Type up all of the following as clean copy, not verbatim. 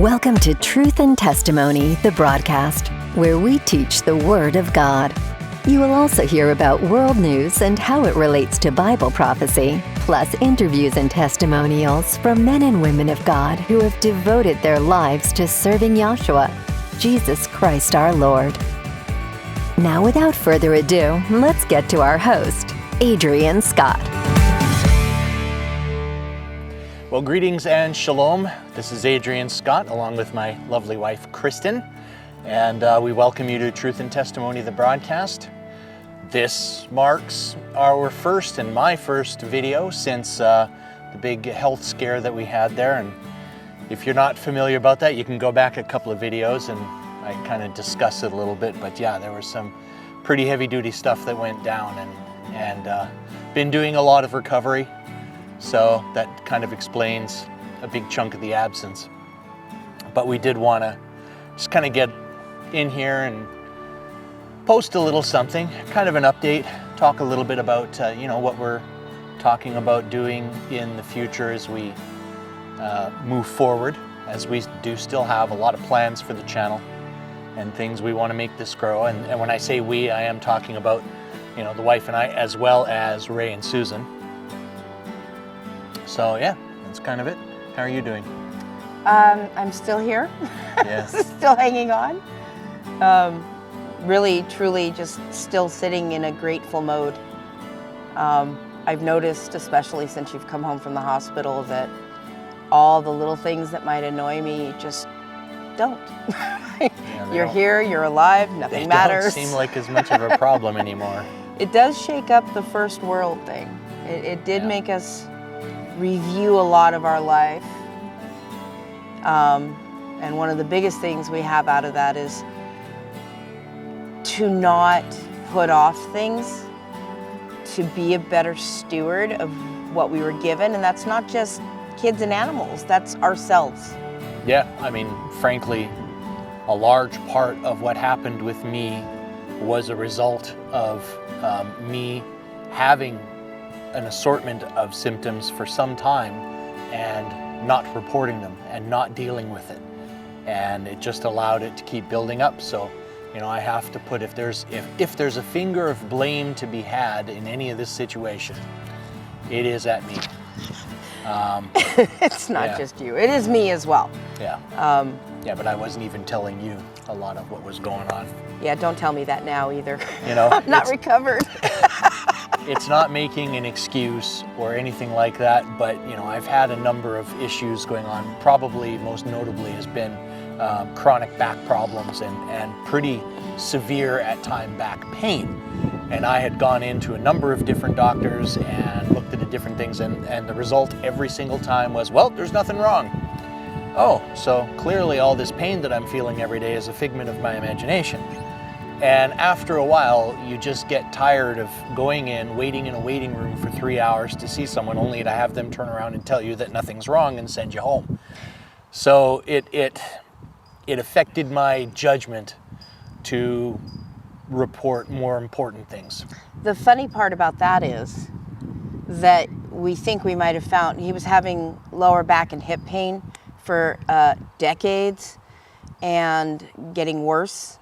Welcome to Truth and Testimony, the broadcast, where we teach the Word of God. You will also hear about world news and how it relates to Bible prophecy, plus interviews and testimonials from men and women of God who have devoted their lives to serving Yahshua, Jesus Christ our Lord. Now, without further ado, let's get to our host, Adrian Scott. Well, greetings and shalom. This is Adrian Scott, along with my lovely wife, Kristin, and we welcome you to Truth and Testimony, the broadcast. This marks our first and my first video since the big health scare that we had there, and if you're not familiar about that, you can go back a couple of videos and I kind of discuss it a little bit, but yeah, there was some pretty heavy-duty stuff that went down, and been doing a lot of recovery. So that kind of explains a big chunk of the absence. But we did want to just kind of get in here and post a little something, kind of an update, talk a little bit about what we're talking about doing in the future as we move forward, as we do still have a lot of plans for the channel and things we want to make this grow. And when I say we, I am talking about the wife and I, as well as Ray and Susan. So yeah, that's kind of it. How are you doing? I'm still here. Yes. Still hanging on. Really, truly just still sitting in a grateful mode. I've noticed, especially since you've come home from the hospital, that all the little things that might annoy me just don't. Yeah, you're here, you're alive, nothing matters. They don't seem like as much of a problem anymore. It does shake up the first world thing. It did make us review a lot of our life. And one of the biggest things we have out of that is to not put off things, to be a better steward of what we were given. And that's not just kids and animals, that's ourselves. Yeah, I mean, frankly, a large part of what happened with me was a result of me having an assortment of symptoms for some time and not reporting them and not dealing with it, and it just allowed it to keep building up. So I have to put, if there's a finger of blame to be had in any of this situation, it is at me. It's not just you, it is me as well. Yeah, but I wasn't even telling you a lot of what was going on. Yeah, don't tell me that now either. I'm not recovered. It's not making an excuse or anything like that, but I've had a number of issues going on. Probably most notably has been chronic back problems and pretty severe at time back pain. And I had gone into a number of different doctors and looked at the different things, and the result every single time was, well, there's nothing wrong. Oh, so clearly all this pain that I'm feeling every day is a figment of my imagination. And after a while, you just get tired of going in, waiting in a waiting room for 3 hours to see someone, only to have them turn around and tell you that nothing's wrong and send you home. So it affected my judgment to report more important things. The funny part about that is that we think we might have found, he was having lower back and hip pain for decades and getting worse.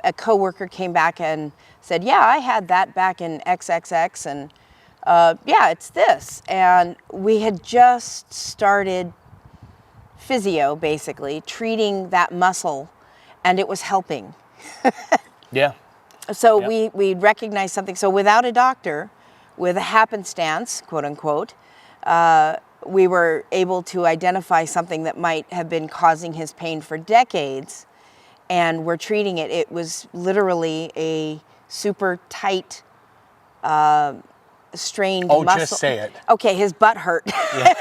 A coworker came back and said, yeah, I had that back in XXX, and yeah, it's this. And we had just started physio, basically, treating that muscle, and it was helping. Yeah. So we recognized something. So without a doctor, with a happenstance, quote unquote, we were able to identify something that might have been causing his pain for decades, and we're treating it. It was literally a super tight, strained muscle. Oh, just say it. Okay, his butt hurt. Yeah.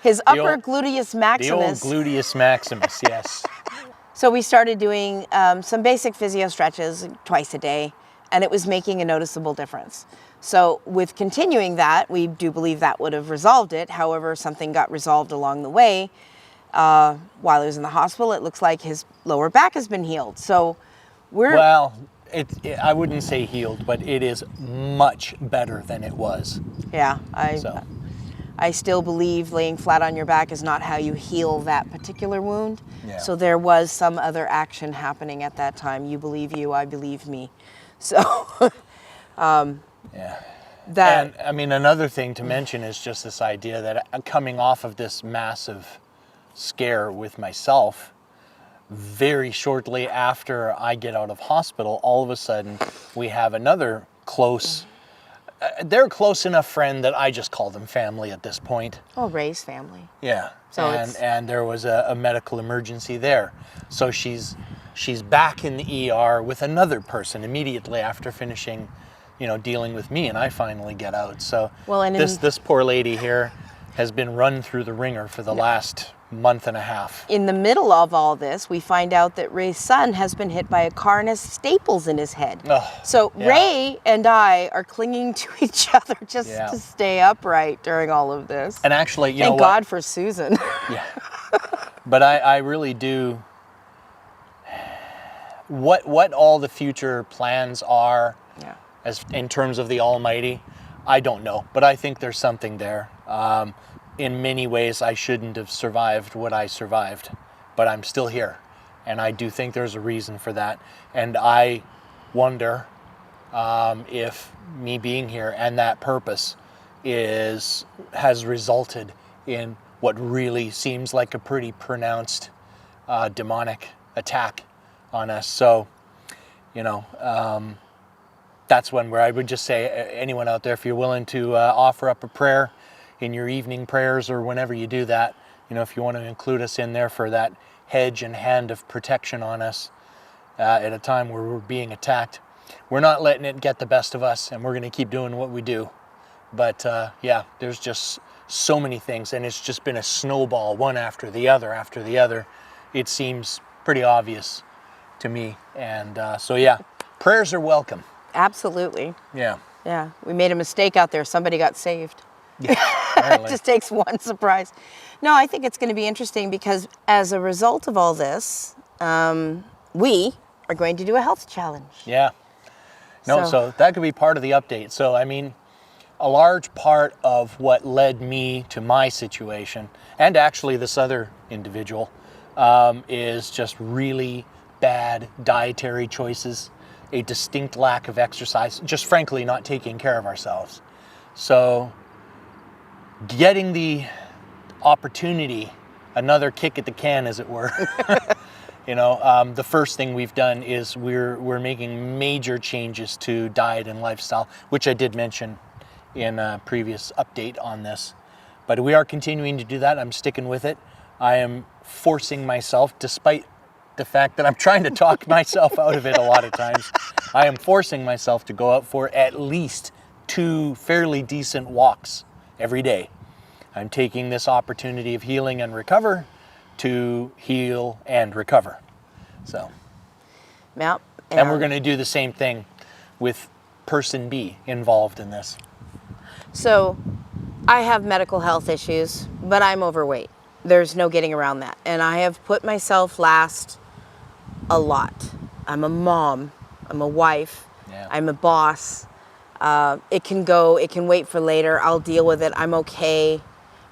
His upper gluteus maximus. The old gluteus maximus, yes. So we started doing some basic physio stretches twice a day, and it was making a noticeable difference. So with continuing that, we do believe that would have resolved it. However, something got resolved along the way. While he was in the hospital, it looks like his lower back has been healed. So Well, I wouldn't say healed, but it is much better than it was. Yeah, I still believe laying flat on your back is not how you heal that particular wound. Yeah. So there was some other action happening at that time. You believe you, I believe me. So Yeah. that, And I mean, another thing to mention is just this idea that coming off of this massive scare with myself, very shortly after I get out of hospital, all of a sudden we have another close, they're a close enough friend that I just call them family at this point. oh, Ray's family. Yeah. So and there was a medical emergency there. So she's back in the ER with another person immediately after finishing, dealing with me, and I finally get out. So Well, and this poor lady here has been run through the ringer for the last month and a half. in the middle of all this, we find out that Ray's son has been hit by a car and has staples in his head. Ugh, So yeah. Ray and I are clinging to each other just Yeah. to stay upright during all of this. And actually, you know Thank what? God for Susan. Yeah. But I really do. What all the future plans are, Yeah. as in terms of the Almighty, I don't know. But I think there's something there. In many ways, I shouldn't have survived what I survived, but I'm still here, and I do think there's a reason for that. And I wonder if me being here and that purpose has resulted in what really seems like a pretty pronounced demonic attack on us. So, that's one where I would just say, anyone out there, if you're willing to offer up a prayer in your evening prayers or whenever you do that, if you want to include us in there for that hedge and hand of protection on us at a time where we're being attacked. We're not letting it get the best of us, and we're going to keep doing what we do. But there's just so many things, and it's just been a snowball, one after the other after the other. It seems pretty obvious to me. And prayers are welcome. Absolutely. Yeah. Yeah. We made a mistake out there. Somebody got saved. Yeah, It apparently. just takes one surprise. No, I think it's going to be interesting because as a result of all this, we are going to do a health challenge. Yeah. No, so that could be part of the update. So, I mean, a large part of what led me to my situation, and actually this other individual, is just really bad dietary choices, a distinct lack of exercise, just frankly not taking care of ourselves. So getting the opportunity, another kick at the can, as it were, the first thing we've done is we're making major changes to diet and lifestyle, which I did mention in a previous update on this. But we are continuing to do that. I'm sticking with it. I am forcing myself, despite the fact that I'm trying to talk myself out of it a lot of times, I am forcing myself to go out for at least 2 fairly decent walks every day. I'm taking this opportunity of healing and recover to heal and recover. So, Yep. and we're going to do the same thing with person B involved in this. So I have medical health issues, but I'm overweight. There's no getting around that. And I have put myself last a lot. I'm a mom. I'm a wife. Yeah. I'm a boss. It can wait for later. I'll deal with it. I'm okay.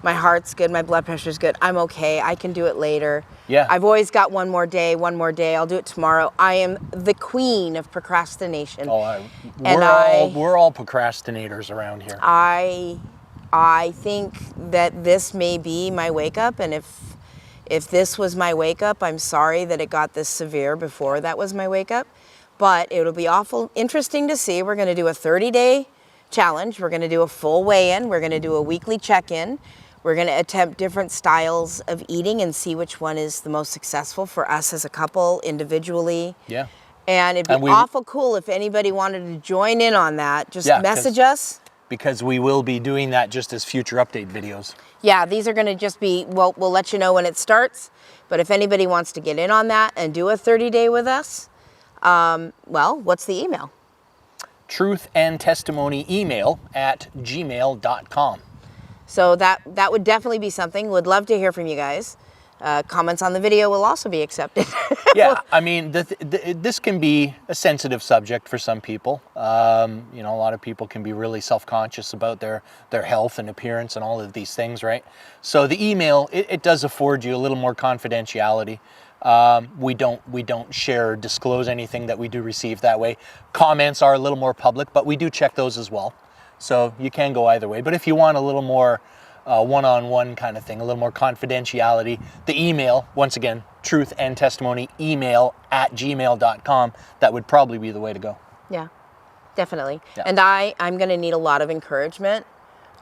My heart's good. My blood pressure's good. I'm okay. I can do it later. Yeah. I've always got one more day. I'll do it tomorrow. I am the queen of procrastination. We're all procrastinators around here. I think that this may be my wake up, and if this was my wake up, I'm sorry that it got this severe before that was my wake up. But it'll be awful interesting to see. We're going to do a 30-day challenge. We're going to do a full weigh-in. We're going to do a weekly check-in. We're going to attempt different styles of eating and see which one is the most successful for us as a couple, individually. Yeah. And it'd be awful cool if anybody wanted to join in on that. Just message us. Because we will be doing that just as future update videos. Yeah, these are going to just be, we'll let you know when it starts. But if anybody wants to get in on that and do a 30-day with us, what's the email? truthandtestimonyemail@gmail.com. So that would definitely be something. Would love to hear from you guys. Comments on the video will also be accepted. Yeah, I mean, this can be a sensitive subject for some people. You know, a lot of people can be really self-conscious about their health and appearance and all of these things, right? So the email, it does afford you a little more confidentiality. We don't share or disclose anything that we do receive that way. Comments are a little more public, but we do check those as well. So you can go either way. But if you want a little more one-on-one kind of thing, a little more confidentiality, the email, once again, truth and testimony email @gmail.com, that would probably be the way to go. Yeah, definitely. Yeah. And I'm going to need a lot of encouragement.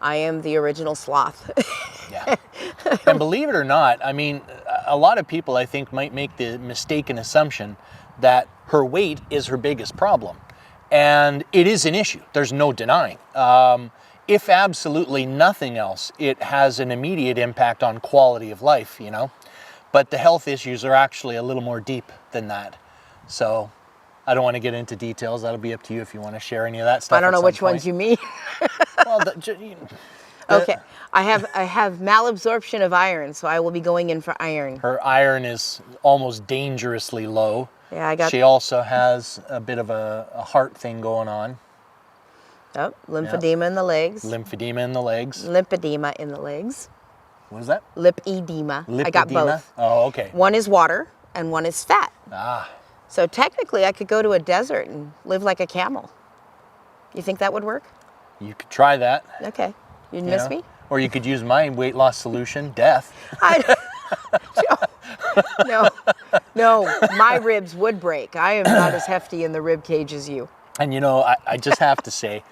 I am the original sloth. Yeah. And believe it or not, I mean, a lot of people, I think, might make the mistaken assumption that her weight is her biggest problem. And it is an issue. There's no denying. If absolutely nothing else, it has an immediate impact on quality of life, you know. But the health issues are actually a little more deep than that. So I don't want to get into details. That'll be up to you if you want to share any of that stuff. I don't know which ones you mean. Well, okay, I have malabsorption of iron, so I will be going in for iron. Her iron is almost dangerously low. Yeah, She also has a bit of a heart thing going on. Oh, lymphedema in the legs. Lymphedema in the legs. Lymphedema in the legs. What is that? Lipedema. I got Lipedema? both. Oh, okay. One is water and one is fat. Ah. So technically I could go to a desert and live like a camel. You think that would work? You could try that. Okay. You'd you miss know? me? Or you could use my weight loss solution, death. No, my ribs would break. I am not as hefty in the rib cage as you. And you know, I just have to say,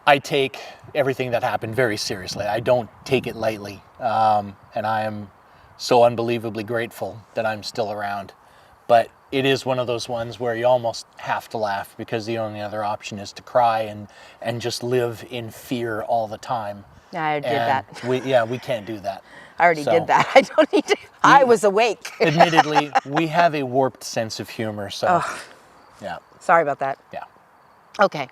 I take everything that happened very seriously. I don't take it lightly. And I am so unbelievably grateful that I'm still around. But it is one of those ones where you almost have to laugh because the only other option is to cry and just live in fear all the time. I did that. We can't do that. I already did that. I don't need to. I was awake. Admittedly, we have a warped sense of humor, so yeah. Sorry about that. Yeah. Okay.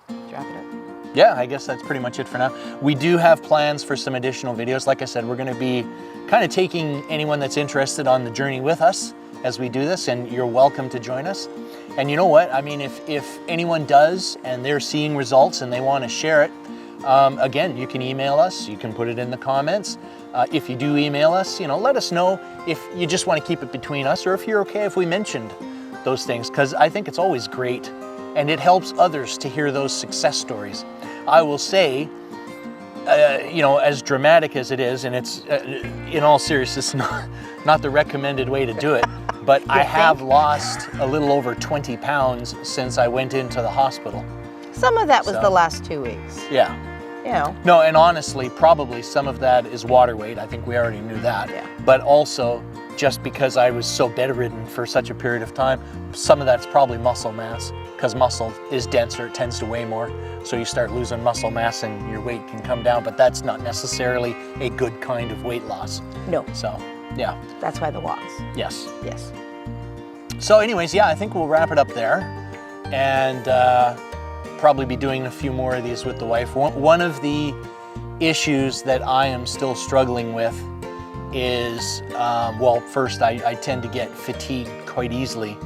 Wrap it up. Yeah, I guess that's pretty much it for now. We do have plans for some additional videos. Like I said, we're going to be kind of taking anyone that's interested on the journey with us as we do this, and you're welcome to join us. And you know what? I mean, if anyone does and they're seeing results and they want to share it, again, you can email us. You can put it in the comments. If you do email us, you know, let us know if you just want to keep it between us or if you're okay if we mentioned those things, because I think it's always great and it helps others to hear those success stories. I will say, you know, as dramatic as it is, and it's in all seriousness not the recommended way to do it, but I have lost a little over 20 pounds since I went into the hospital. Some of that was the last 2 weeks. Yeah. You know. No, and honestly, probably some of that is water weight. I think we already knew that. Yeah. But also, just because I was so bedridden for such a period of time, some of that's probably muscle mass, because muscle is denser, it tends to weigh more. So you start losing muscle mass and your weight can come down, but that's not necessarily a good kind of weight loss. No. So, yeah. That's why the walks. Yes. Yes. So anyways, yeah, I think we'll wrap it up there. And probably be doing a few more of these with the wife. One of the issues that I am still struggling with is, well, first I tend to get fatigued quite easily,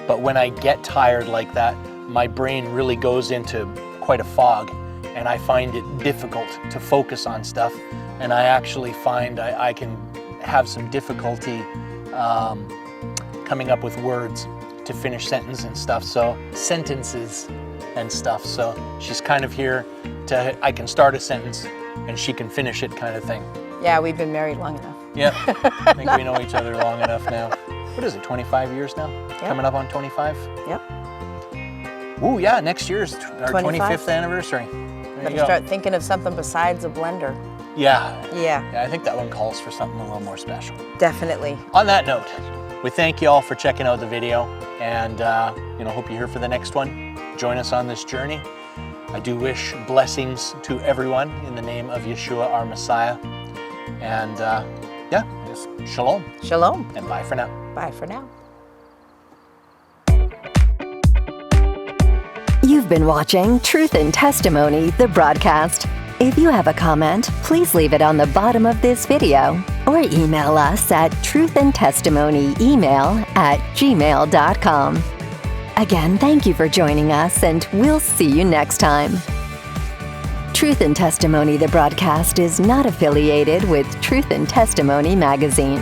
but when I get tired like that, my brain really goes into quite a fog and I find it difficult to focus on stuff, and I actually find I can have some difficulty coming up with words to finish sentences and stuff, so she's kind of here to, I can start a sentence and she can finish it kind of thing. Yeah, we've been married long enough. Yeah, I think we know each other long enough now. What is it, 25 years now? Yep. Coming up on 25? Yep. Ooh, yeah, next year's our 25th anniversary. There Better you go. start thinking of something besides a blender. Yeah. Yeah. Yeah, I think that one calls for something a little more special. Definitely. On that note, we thank you all for checking out the video, and hope you're here for the next one. Join us on this journey. I do wish blessings to everyone in the name of Yeshua, our Messiah. And just shalom. Shalom. And bye for now. Bye for now. You've been watching Truth and Testimony, the broadcast. If you have a comment, please leave it on the bottom of this video. or email us at truthandtestimonyemail@gmail.com. Again, thank you for joining us, and we'll see you next time. Truth and Testimony, the broadcast, is not affiliated with Truth and Testimony magazine.